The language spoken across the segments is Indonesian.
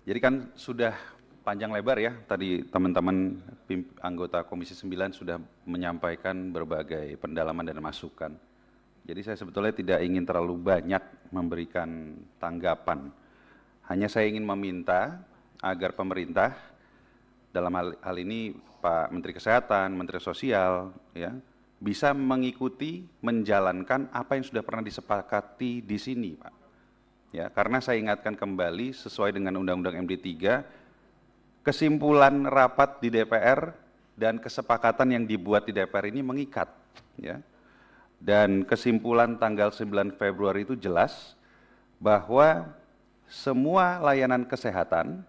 Jadi kan sudah panjang lebar ya, tadi teman-teman anggota Komisi 9 sudah menyampaikan berbagai pendalaman dan masukan. Jadi saya sebetulnya tidak ingin terlalu banyak memberikan tanggapan. Hanya saya ingin meminta agar pemerintah, dalam hal ini Pak Menteri Kesehatan, Menteri Sosial, ya, bisa mengikuti, menjalankan apa yang sudah pernah disepakati di sini, Pak. Ya, karena saya ingatkan kembali sesuai dengan Undang-Undang MD3, kesimpulan rapat di DPR dan kesepakatan yang dibuat di DPR ini mengikat, ya. Dan kesimpulan tanggal 9 Februari itu jelas bahwa semua layanan kesehatan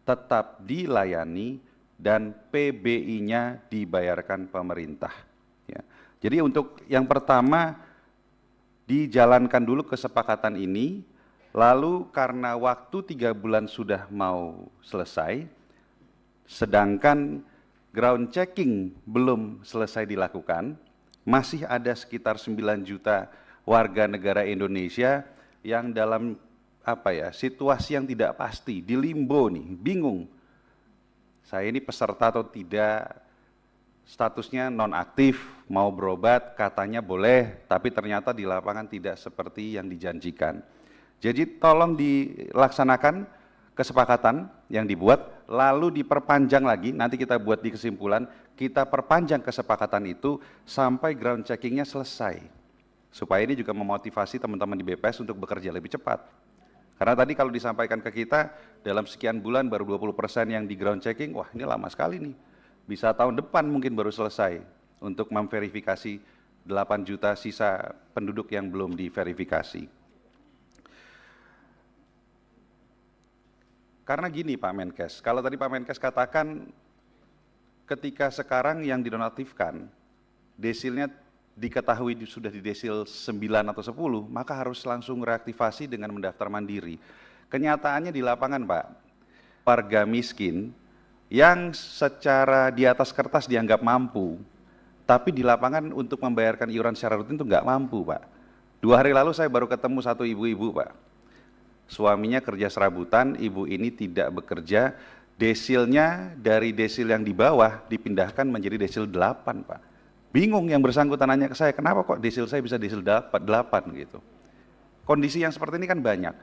tetap dilayani dan PBI-nya dibayarkan pemerintah. Ya. Jadi untuk yang pertama dijalankan dulu kesepakatan ini. Lalu karena waktu 3 bulan sudah mau selesai, sedangkan ground checking belum selesai dilakukan, masih ada sekitar 9 juta warga negara Indonesia yang dalam situasi yang tidak pasti, di limbo nih, bingung. Saya ini peserta atau tidak, statusnya nonaktif, mau berobat, katanya boleh, tapi ternyata di lapangan tidak seperti yang dijanjikan. Jadi tolong dilaksanakan kesepakatan yang dibuat, lalu diperpanjang lagi, nanti kita buat di kesimpulan, kita perpanjang kesepakatan itu sampai ground checkingnya selesai. Supaya ini juga memotivasi teman-teman di BPS untuk bekerja lebih cepat. Karena tadi kalau disampaikan ke kita, dalam sekian bulan baru 20% yang di ground checking, wah ini lama sekali nih. Bisa tahun depan mungkin baru selesai untuk memverifikasi 8 juta sisa penduduk yang belum diverifikasi. Karena gini Pak Menkes, kalau tadi Pak Menkes katakan ketika sekarang yang dinonaktifkan, desilnya diketahui sudah di desil 9 atau 10, maka harus langsung reaktivasi dengan mendaftar mandiri. Kenyataannya di lapangan Pak, warga miskin yang secara di atas kertas dianggap mampu, tapi di lapangan untuk membayarkan iuran secara rutin itu nggak mampu Pak. 2 hari lalu saya baru ketemu satu ibu-ibu Pak. Suaminya kerja serabutan, ibu ini tidak bekerja, desilnya dari desil yang di bawah dipindahkan menjadi desil 8 Pak. Bingung yang bersangkutan nanya ke saya, kenapa kok desil saya bisa desil 8 gitu. Kondisi yang seperti ini kan banyak.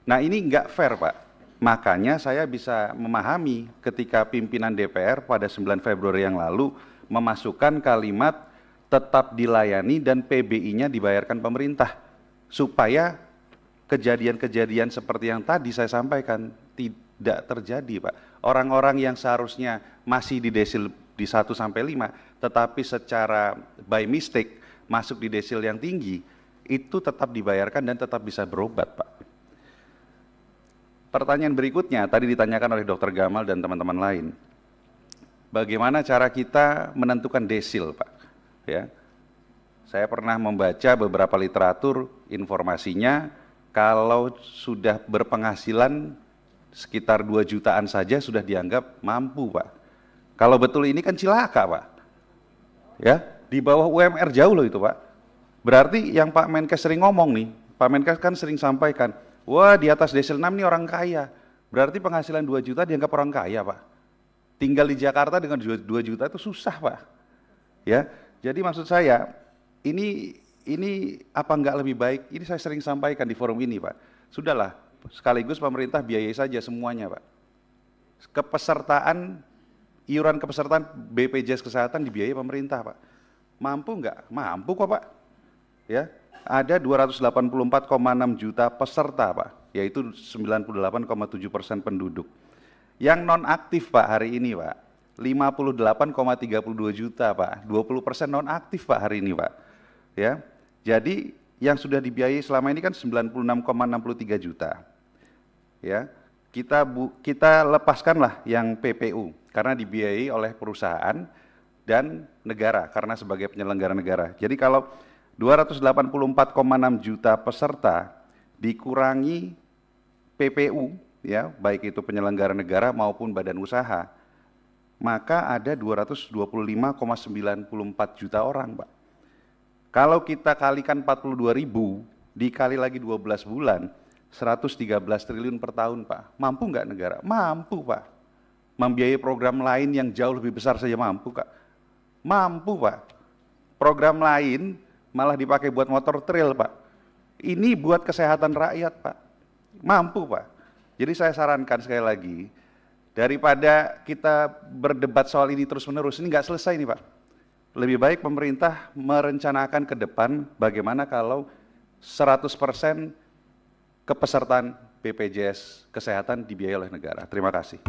Nah ini nggak fair Pak, makanya saya bisa memahami ketika pimpinan DPR pada 9 Februari yang lalu memasukkan kalimat tetap dilayani dan PBI-nya dibayarkan pemerintah, supaya kejadian-kejadian seperti yang tadi saya sampaikan tidak terjadi Pak. Orang-orang yang seharusnya masih di desil di 1 sampai 5, tetapi secara by mistake masuk di desil yang tinggi, itu tetap dibayarkan dan tetap bisa berobat Pak. Pertanyaan berikutnya tadi ditanyakan oleh Dr. Gamal dan teman-teman lain. Bagaimana cara kita menentukan desil Pak? Ya. Saya pernah membaca beberapa literatur, informasinya kalau sudah berpenghasilan sekitar 2 jutaan saja sudah dianggap mampu Pak. Kalau betul ini kan cilaka Pak. Ya, di bawah UMR jauh loh itu Pak. Berarti yang Pak Menkes sering ngomong nih, Pak Menkes kan sering sampaikan, wah di atas desil 6 nih orang kaya. Berarti penghasilan 2 juta dianggap orang kaya Pak. Tinggal di Jakarta dengan 2 juta itu susah Pak. Ya, jadi maksud saya ini apa enggak lebih baik, ini saya sering sampaikan di forum ini Pak, sudahlah sekaligus pemerintah biayai saja semuanya Pak. Iuran kepesertaan BPJS Kesehatan dibiayai pemerintah Pak. Mampu enggak? Mampu kok Pak. Ya, ada 284,6 juta peserta Pak, yaitu 98,7% penduduk. Yang non-aktif Pak hari ini Pak, 58,32 juta Pak, 20% non-aktif Pak hari ini Pak. Ya, jadi yang sudah dibiayai selama ini kan 96,63 juta. Ya, kita lepaskanlah yang PPU karena dibiayai oleh perusahaan dan negara karena sebagai penyelenggara negara. Jadi kalau 284,6 juta peserta dikurangi PPU, ya, baik itu penyelenggara negara maupun badan usaha, maka ada 225,94 juta orang Pak. Kalau kita kalikan 42.000, dikali lagi 12 bulan, 113 triliun per tahun, Pak. Mampu nggak negara? Mampu, Pak. Membiayai program lain yang jauh lebih besar saja mampu, Kak. Mampu, Pak. Program lain malah dipakai buat motor trail, Pak. Ini buat kesehatan rakyat, Pak. Mampu, Pak. Jadi saya sarankan sekali lagi, daripada kita berdebat soal ini terus-menerus, ini nggak selesai nih, Pak. Lebih baik pemerintah merencanakan ke depan bagaimana kalau 100% kepesertaan BPJS Kesehatan dibiayai oleh negara. Terima kasih.